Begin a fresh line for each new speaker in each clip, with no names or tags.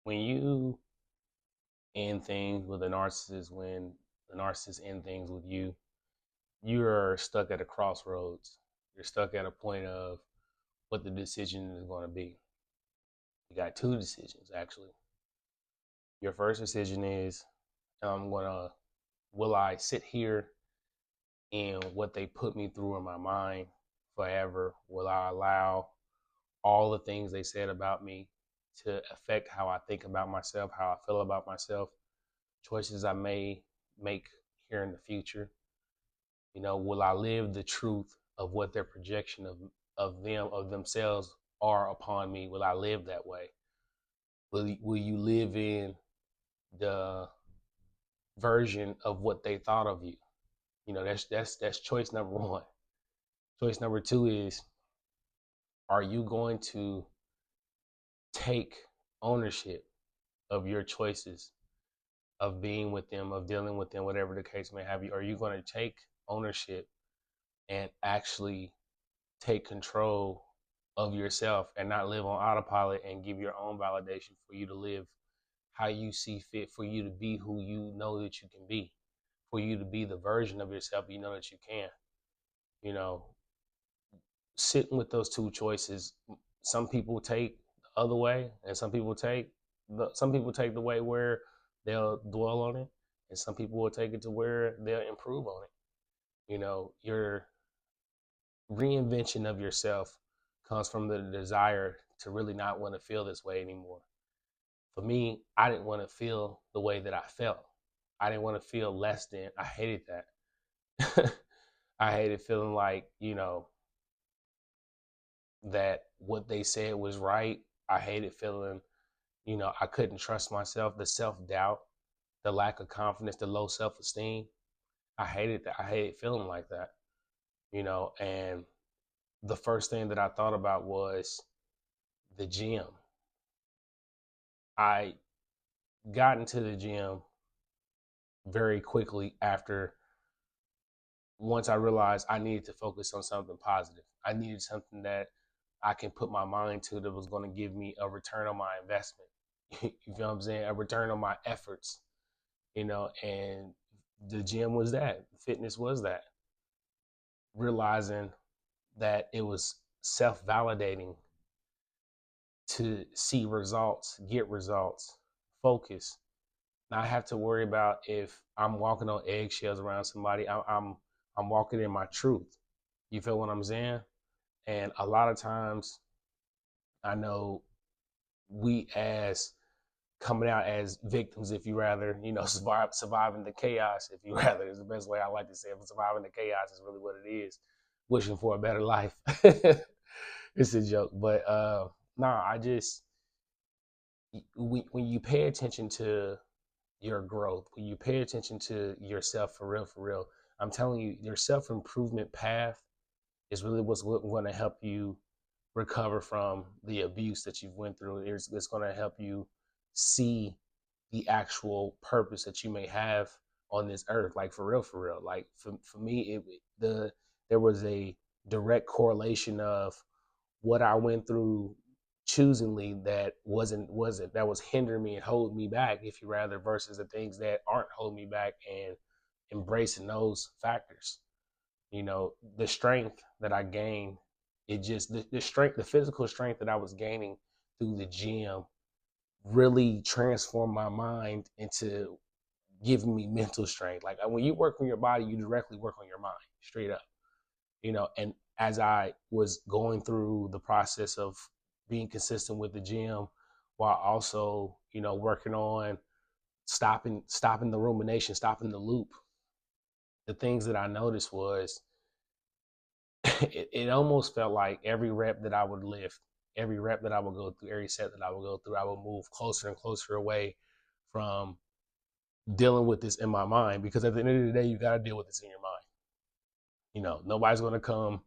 when you end things with a narcissist, when the narcissist end things with you, you're stuck at a crossroads. You're stuck at a point of what the decision is going to be. You got two decisions actually. Your first decision is I'm gonna will I sit here and what they put me through in my mind forever? Will I allow all the things they said about me to affect how I think about myself, how I feel about myself, choices I may make here in the future? Will I live the truth of what their projection of themselves are upon me? Will I live that way? Will you live in the version of what they thought of you? That's choice number one. Choice number two is, are you going to take ownership of your choices, of being with them, of dealing with them, whatever the case may have you? Are you going to take ownership and actually take control of yourself and not live on autopilot and give your own validation for you to live how you see fit, for you to be who you know that you can be, for you to be the version of yourself you know that you can? You know, sitting with those two choices, some people take the other way, and some people take the way where they'll dwell on it, and some people will take it to where they'll improve on it. Your reinvention of yourself comes from the desire to really not want to feel this way anymore. For me, I didn't want to feel the way that I felt. I didn't want to feel less than. I hated that. I hated feeling like, that what they said was right. I hated feeling, I couldn't trust myself, the self doubt, the lack of confidence, the low self esteem. I hated that. I hated feeling like that, and the first thing that I thought about was the gym. I got into the gym very quickly after once I realized I needed to focus on something positive. I needed something that I can put my mind to that was going to give me a return on my investment. You feel what I'm saying? A return on my efforts, and the gym was that. Fitness was that. Realizing that it was self validating to see results, get results, focus, not have to worry about if I'm walking on eggshells around somebody. I'm walking in my truth. You feel what I'm saying? And a lot of times, I know we as coming out as victims, if you rather, surviving the chaos, if you rather, is the best way I like to say it. Surviving the chaos is really what it is. Wishing for a better life. It's a joke, but nah, I just when you pay attention to your growth, when you pay attention to yourself for real, I'm telling you, your self improvement path is really what's going to help you recover from the abuse that you've went through. It's going to help you see the actual purpose that you may have on this earth, like for real. Like for me, there was a direct correlation of what I went through choosingly that wasn't that was hindering me and holding me back, if you rather, versus the things that aren't holding me back, and embracing those factors. The strength that I gained, it just the strength, the physical strength that I was gaining through the gym really transformed my mind into giving me mental strength. Like when you work on your body, you directly work on your mind, straight up. And as I was going through the process of being consistent with the gym, while also, working on stopping the rumination, stopping the loop, the things that I noticed was it almost felt like every rep that I would lift, every rep that I would go through, every set that I would go through, I would move closer and closer away from dealing with this in my mind. Because at the end of the day, you got to deal with this in your mind. Nobody's going to come.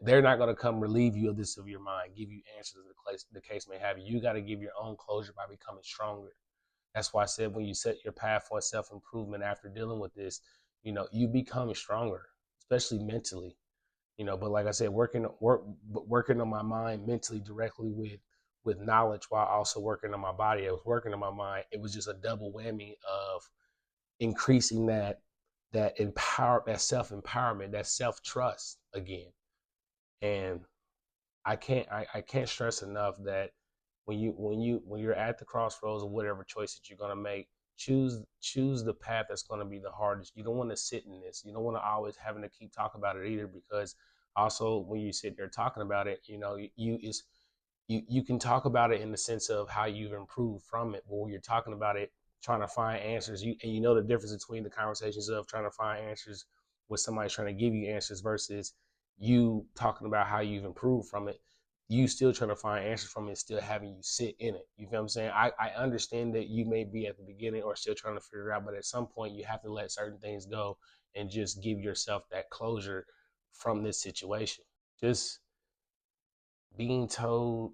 They're not going to come relieve you of this of your mind, give you answers the case may have. You got to give your own closure by becoming stronger. That's why I said when you set your path for self improvement after dealing with this, you become stronger, especially mentally. But like I said, working on my mind mentally directly with with knowledge while also working on my body. I was working on my mind. It was just a double whammy of increasing that self empowerment, that self trust again. And I can't stress enough that when you're at the crossroads of whatever choice that you're gonna make, choose the path that's gonna be the hardest. You don't want to sit in this. You don't want to always having to keep talking about it either, because also when you sit there talking about it, you can talk about it in the sense of how you've improved from it. But when you're talking about it, trying to find answers, you know the difference between the conversations of trying to find answers with somebody trying to give you answers versus you talking about how you've improved from it. You still trying to find answers from it, still having you sit in it. You feel what I'm saying? I understand that you may be at the beginning or still trying to figure it out, but at some point you have to let certain things go and just give yourself that closure from this situation. Just being told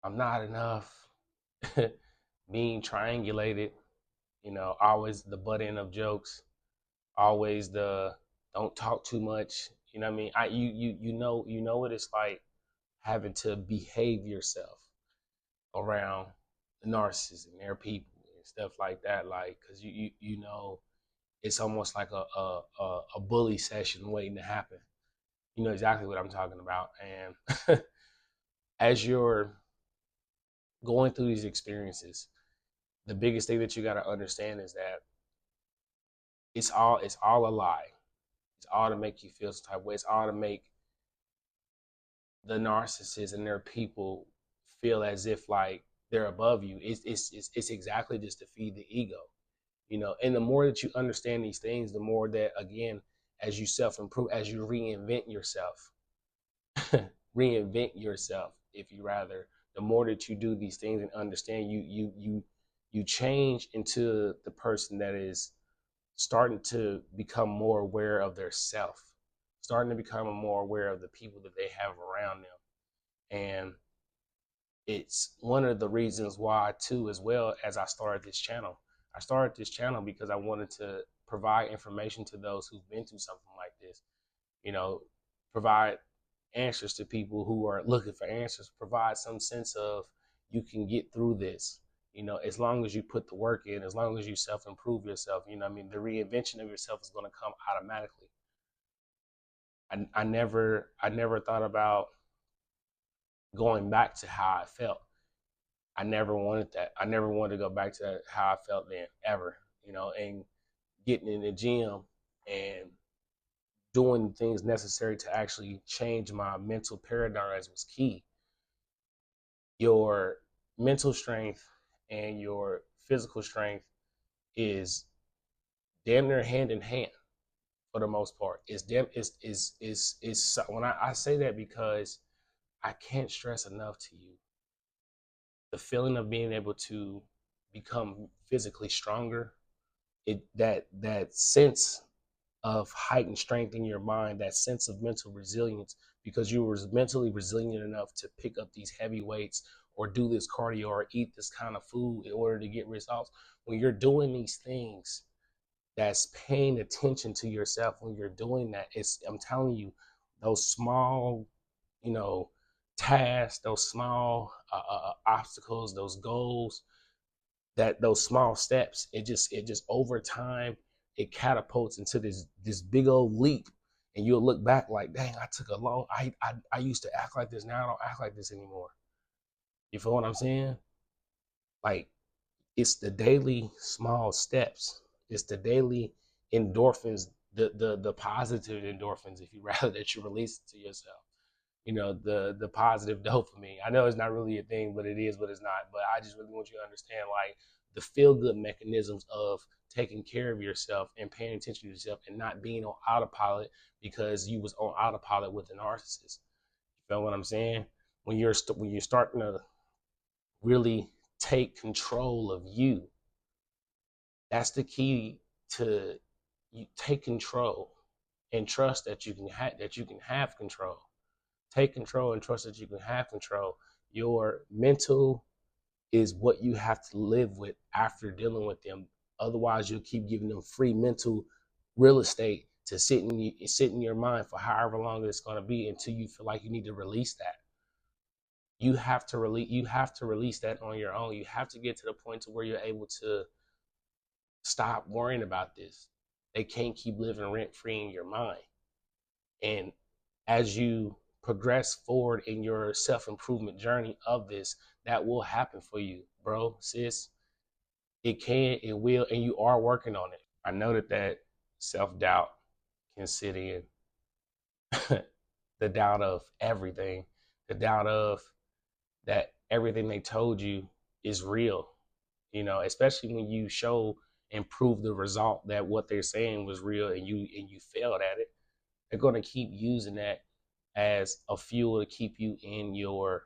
I'm not enough, being triangulated, always the butt end of jokes, always the don't talk too much. You know what I mean? You know what it's like having to behave yourself around the narcissists and their people and stuff like that. Like, cause you know it's almost like a bully session waiting to happen. You know exactly what I'm talking about. And as you're going through these experiences, the biggest thing that you got to understand is that it's all a lie. It's all to make you feel some type of way. It's all to make the narcissists and their people feel as if like they're above you. It's exactly just to feed the ego, And the more that you understand these things, the more that again, as you self improve, as you reinvent yourself, reinvent yourself, if you rather, the more that you do these things and understand, you change into the person that is starting to become more aware of their self, starting to become more aware of the people that they have around them. And it's one of the reasons why, too, as well as I started this channel. I started this channel because I wanted to provide information to those who've been through something like this, you know, provide answers to people who are looking for answers, provide some sense of you can get through this, as long as you put the work in, as long as you self improve yourself, I mean, the reinvention of yourself is going to come automatically. I never thought about going back to how I felt. I never wanted that. I never wanted to go back to how I felt then, ever, and getting in the gym and doing things necessary to actually change my mental paradigm was key. Your mental strength and your physical strength is damn near hand in hand for the most part. It's damn is when I say that because I can't stress enough to you the feeling of being able to become physically stronger. That sense of heightened strength in your mind, that sense of mental resilience, because you were mentally resilient enough to pick up these heavy weights or do this cardio or eat this kind of food in order to get results. When you're doing these things, that's paying attention to yourself. When you're doing that, I'm telling you, those small, you know, tasks, those small obstacles, those goals, that those small steps, it just over time it catapults into this big old leap, and you'll look back like, dang, I took a long I used to act like this, now I don't act like this anymore. You feel what I'm saying? Like, it's the daily small steps, it's the daily endorphins, the positive endorphins, if you rather, that you release to yourself, the positive dopamine. I know it's not really a thing, but it is, but it's not. But I just really want you to understand, like, the feel good mechanisms of taking care of yourself and paying attention to yourself and not being on autopilot because you was on autopilot with a narcissist. You feel what I'm saying? When you're starting to really take control of you, that's the key to you take control and trust that you can have control. Take control and trust that you can have control. Your mental is what you have to live with after dealing with them. Otherwise, you'll keep giving them free mental real estate to sit in your mind for however long it's going to be until you feel like you need to release that. you have to release that on your own. You have to get to the point to where you're able to stop worrying about this. They can't keep living rent free in your mind. And as you progress forward in your self improvement journey of this, that will happen for you, bro, sis. It can, it will, and you are working on it. I know that self doubt can sit in. The doubt of everything, the doubt of that everything they told you is real, especially when you show and prove the result that what they're saying was real, and you failed at it. They're going to keep using that as a fuel to keep you in your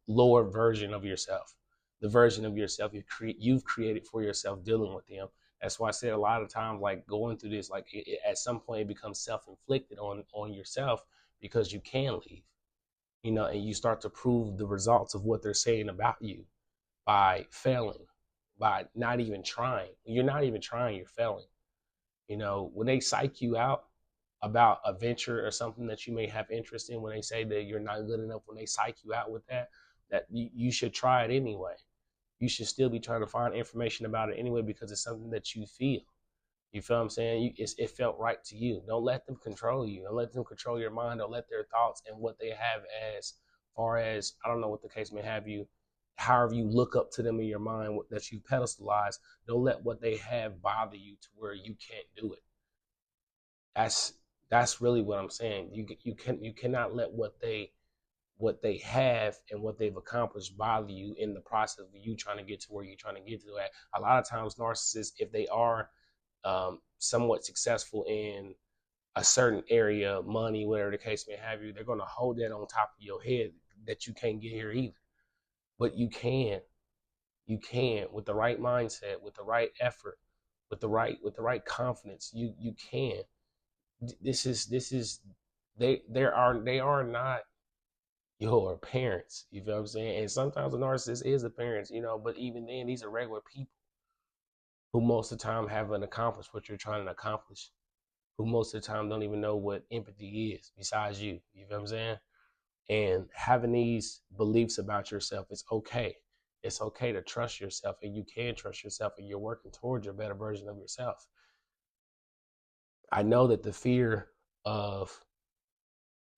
lower version of yourself, the version of yourself you've created for yourself dealing with them. That's why I said a lot of times, like going through this, like at some point it becomes self-inflicted on yourself, because you can leave, and you start to prove the results of what they're saying about you by failing, by not even trying. You're not even trying, you're failing. When they psych you out about a venture or something that you may have interest in, when they say that you're not good enough, when they psych you out with that you should try it anyway. You should still be trying to find information about it anyway, because it's something that you feel. You feel what I'm saying? It felt right to you. Don't let them control you. Don't let them control your mind. Don't let their thoughts and what they have as far as, I don't know what the case may have you, however you look up to them in your mind that you pedestalize. Don't let what they have bother you to where you can't do it. That's that's really what I'm saying. You cannot let what they have and what they've accomplished bother you in the process of you trying to get to where you're trying to get to. At a lot of times, narcissists, if they are somewhat successful in a certain area, money, whatever the case may have you, they're going to hold that on top of your head that you can't get here either. But you can with the right mindset, with the right effort, with the right confidence. You can. This is they are not your parents. You feel what I'm saying? And sometimes a narcissist is a parent, but even then, these are regular people who most of the time haven't accomplished what you're trying to accomplish, who most of the time don't even know what empathy is besides you. You feel what I'm saying? And having these beliefs about yourself, it's okay. It's okay to trust yourself, and you can trust yourself, and you're working towards your better version of yourself. I know that the fear of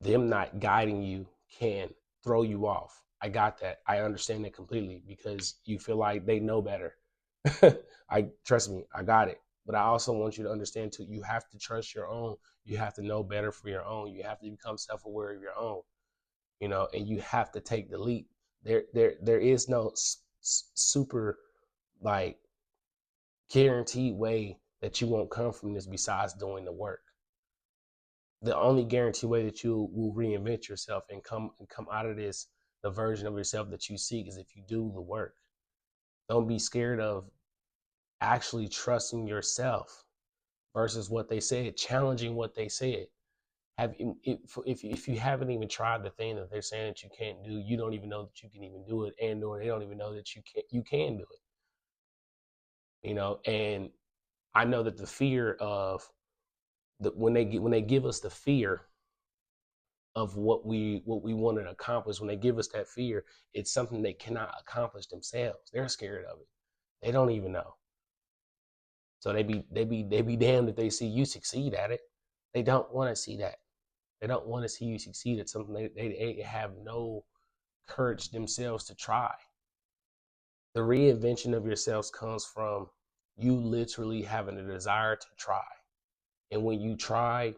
them not guiding you can throw you off. I got that. I understand it completely, because you feel like they know better. I trust me, I got it. But I also want you to understand too, you have to trust your own. You have to know better for your own. You have to become self-aware of your own, and you have to take the leap. There is no super, like, guaranteed way that you won't come from this besides doing the work. The only guaranteed way that you will reinvent yourself and come out of this the version of yourself that you seek is if you do the work. Don't be scared of actually trusting yourself versus what they said, challenging what they said. Have if you haven't even tried the thing that they're saying that you can't do, you don't even know that you can even do it, and or they don't even know that you can do it. And I know that the fear of when they give us the fear of what we want to accomplish, when they give us that fear, it's something they cannot accomplish themselves. They're scared of it. They don't even know. So they be damned if they see you succeed at it. They don't want to see that. They don't want to see you succeed at something they have no courage themselves to try. The reinvention of yourselves comes from you literally having a desire to try. And when you try,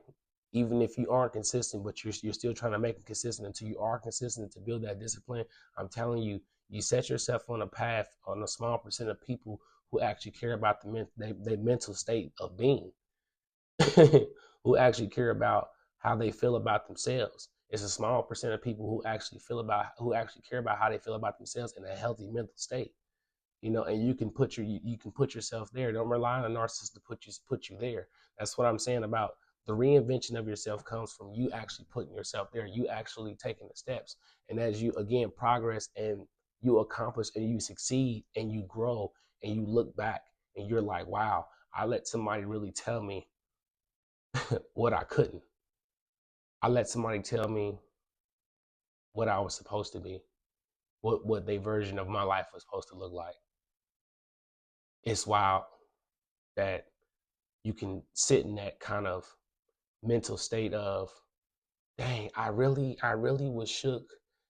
even if you aren't consistent, but you're still trying to make it consistent until you are consistent to build that discipline, I'm telling you, you set yourself on a path on a small percent of people who actually care about the mental state of being, who actually care about how they feel about themselves. It's a small percent of people who actually care about how they feel about themselves in a healthy mental state. And you can put yourself there. Don't rely on a narcissist to put you there. That's what I'm saying about the reinvention of yourself comes from you actually putting yourself there, you actually taking the steps. And as you again progress and you accomplish and you succeed and you grow and you look back and you're like, wow, I let somebody really tell me what I couldn't. I let somebody tell me what I was supposed to be. what their version of my life was supposed to look like. It's wild that you can sit in that kind of mental state of, dang, I really was shook,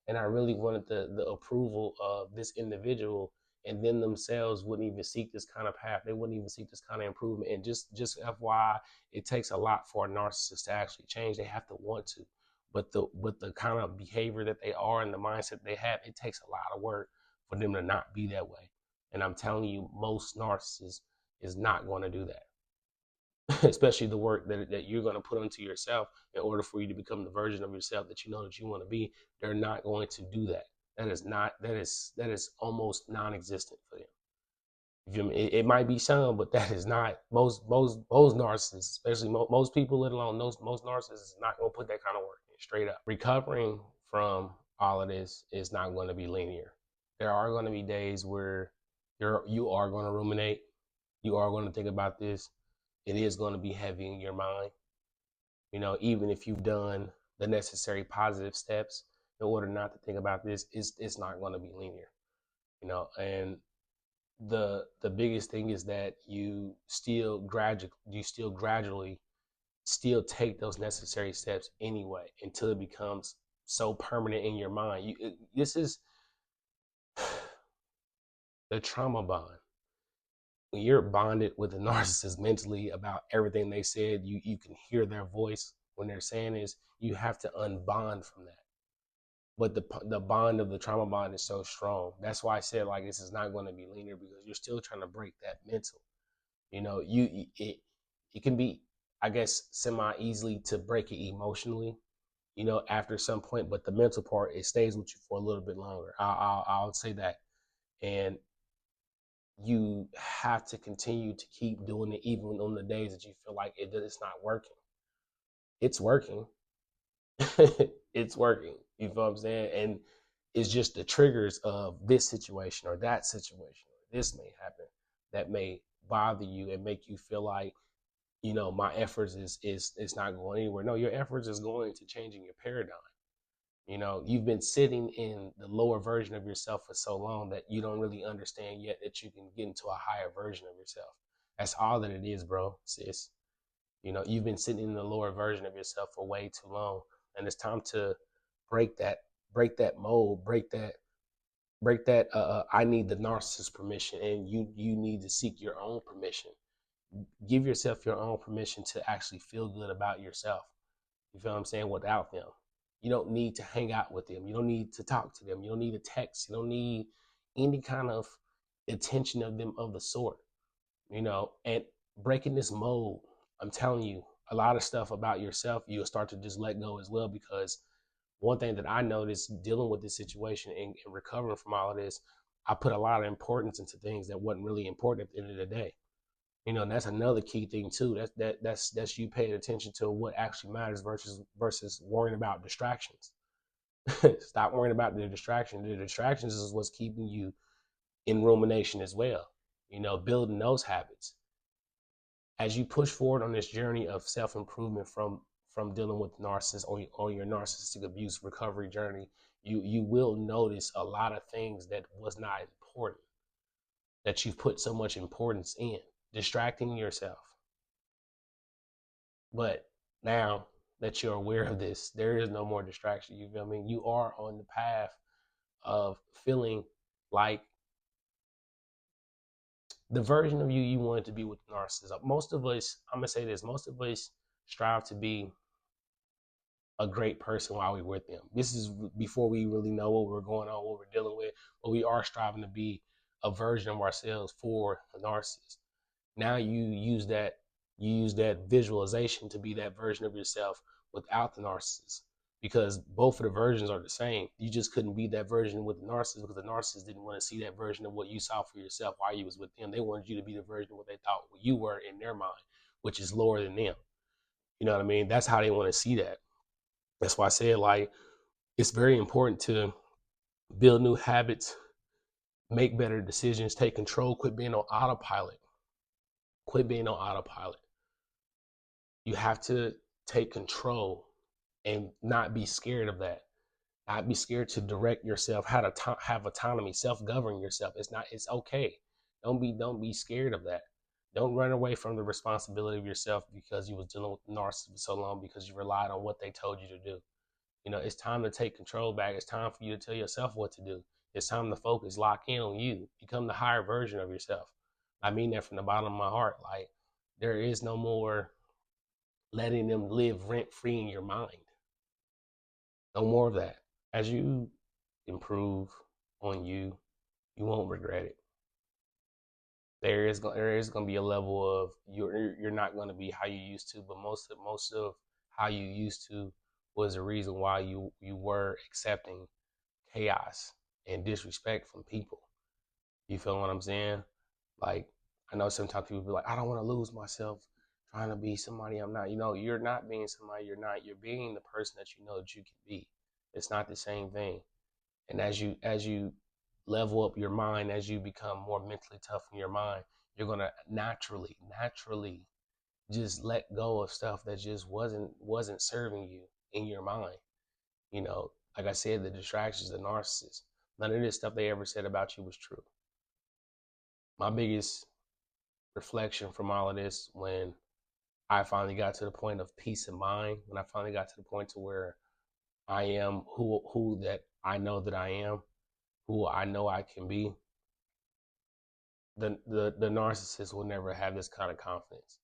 and I really wanted the approval of this individual, and then themselves wouldn't even seek this kind of path. They wouldn't even seek this kind of improvement. And just FYI, it takes a lot for a narcissist to actually change. They have to want to. But the kind of behavior that they are and the mindset they have, it takes a lot of work for them to not be that way. And I'm telling you, most narcissists is not going to do that. Especially the work that you're going to put into yourself in order for you to become the version of yourself that you know that you want to be. They're not going to do that. That is almost non-existent for them. It might be some, but that is not most narcissists, especially most people, let alone most narcissists, is not going to put that kind of work in. Straight up, recovering from all of this is not going to be linear. There are going to be days where you are going to ruminate, you are going to think about this. It is going to be heavy in your mind. Even if you've done the necessary positive steps in order not to think about this, it's not going to be linear. And the biggest thing is that you still gradually still take those necessary steps anyway until it becomes so permanent in your mind. This is the trauma bond. When you're bonded with a narcissist mentally about everything they said, you can hear their voice when they're saying this. You have to unbond from that. But the bond of the trauma bond is so strong. That's why I said, like, this is not going to be linear, because you're still trying to break that mental. It can be, I guess, semi easily to break it emotionally, after some point. But the mental part, it stays with you for a little bit longer. I'll say that. And you have to continue to keep doing it even on the days that you feel like it's not working. It's working. It's working. You feel what I'm saying? And it's just the triggers of this situation or that situation, or this may happen, that may bother you and make you feel like, my efforts is not going anywhere. No, your efforts is going to changing your paradigm. You've been sitting in the lower version of yourself for so long that you don't really understand yet that you can get into a higher version of yourself. That's all that it is, bro, sis. You've been sitting in the lower version of yourself for way too long, and it's time to break that mold, break that. I need the narcissist permission, and you need to seek your own permission. Give yourself your own permission to actually feel good about yourself. You feel what I'm saying? Without them. You don't need to hang out with them. You don't need to talk to them. You don't need a text. You don't need any kind of attention of them of the sort. And breaking this mold, I'm telling you, a lot of stuff about yourself, you'll start to just let go as well. Because one thing that I noticed dealing with this situation and recovering from all of this, I put a lot of importance into things that wasn't really important at the end of the day. And that's another key thing too. That's you paying attention to what actually matters versus worrying about distractions. Stop worrying about the distractions. The distractions is what's keeping you in rumination as well. Building those habits. As you push forward on this journey of self-improvement from dealing with narcissists or your narcissistic abuse recovery journey, you will notice a lot of things that was not important, that you've put so much importance in, distracting yourself. But now that you're aware of this, there is no more distraction. You feel me? You are on the path of feeling like the version of you wanted to be with the narcissist. Most of us, I'm gonna say this, most of us strive to be a great person while we're with them. This is before we really know what we're going on, what we're dealing with, but we are striving to be a version of ourselves for the narcissist. Now you use that visualization to be that version of yourself without the narcissist, because both of the versions are the same. You just couldn't be that version with the narcissist because the narcissist didn't want to see that version of what you saw for yourself while you was with them. They wanted you to be the version of what they thought you were in their mind, which is lower than them. You know what I mean? That's how they want to see that. That's why I said, like, it's very important to build new habits, make better decisions, take control, quit being on autopilot. Quit being on autopilot. You have to take control and not be scared of that. Not be scared to direct yourself, how to have autonomy, self-govern yourself. It's okay. Don't be scared of that. Don't run away from the responsibility of yourself because you was dealing with narcissists for so long because you relied on what they told you to do. It's time to take control back. It's time for you to tell yourself what to do. It's time to focus, lock in on you, become the higher version of yourself. I mean that from the bottom of my heart. Like, there is no more letting them live rent free in your mind. No more of that. As you improve on you, you won't regret it. There is going to be a level of you're not going to be how you used to, but most of how you used to was the reason why you were accepting chaos and disrespect from people. You feel what I'm saying? Like, I know sometimes people be like, I don't want to lose myself trying to be somebody I'm not. You're not being somebody you're not. You're being the person that you know that you can be. It's not the same thing. And as you level up your mind, as you become more mentally tough in your mind, you're gonna naturally just let go of stuff that just wasn't serving you in your mind. Like I said, the distractions, the narcissists, none of this stuff they ever said about you was true. My biggest reflection from all of this, when I finally got to the point of peace of mind, when I finally got to the point to where I am who that I know that I am, who I know I can be, the narcissist will never have this kind of confidence.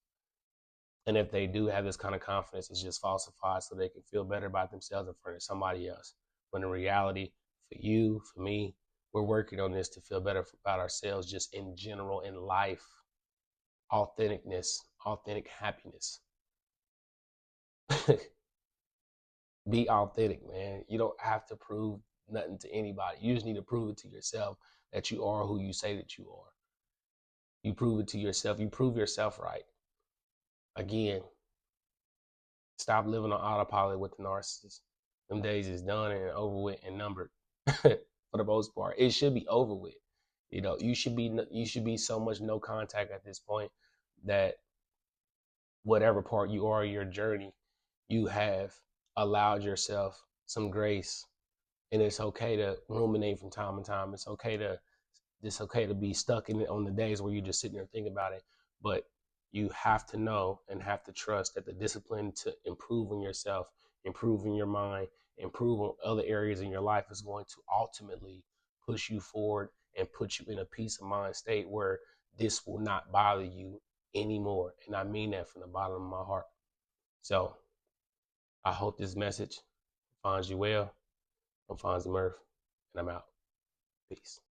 And if they do have this kind of confidence, it's just falsified so they can feel better about themselves in front of somebody else. When in reality, for you, for me, we're working on this to feel better about ourselves just in general in life. Authenticness, authentic happiness. Be authentic, man. You don't have to prove nothing to anybody. You just need to prove it to yourself that you are who you say that you are. You prove it to yourself. You prove yourself right. Again, stop living on autopilot with the narcissist. Them days is done and over with and numbered for the most part. It should be over with. You should be so much no contact at this point that whatever part you are in your journey, you have allowed yourself some grace, and it's okay to ruminate from time to time. It's okay to be stuck in it on the days where you're just sitting there thinking about it. But you have to know and have to trust that the discipline to improve on yourself, improve in your mind, improve on other areas in your life is going to ultimately push you forward and put you in a peace of mind state where this will not bother you anymore. And I mean that from the bottom of my heart. So I hope this message finds you well. I'm Fonzie Murph, and I'm out. Peace.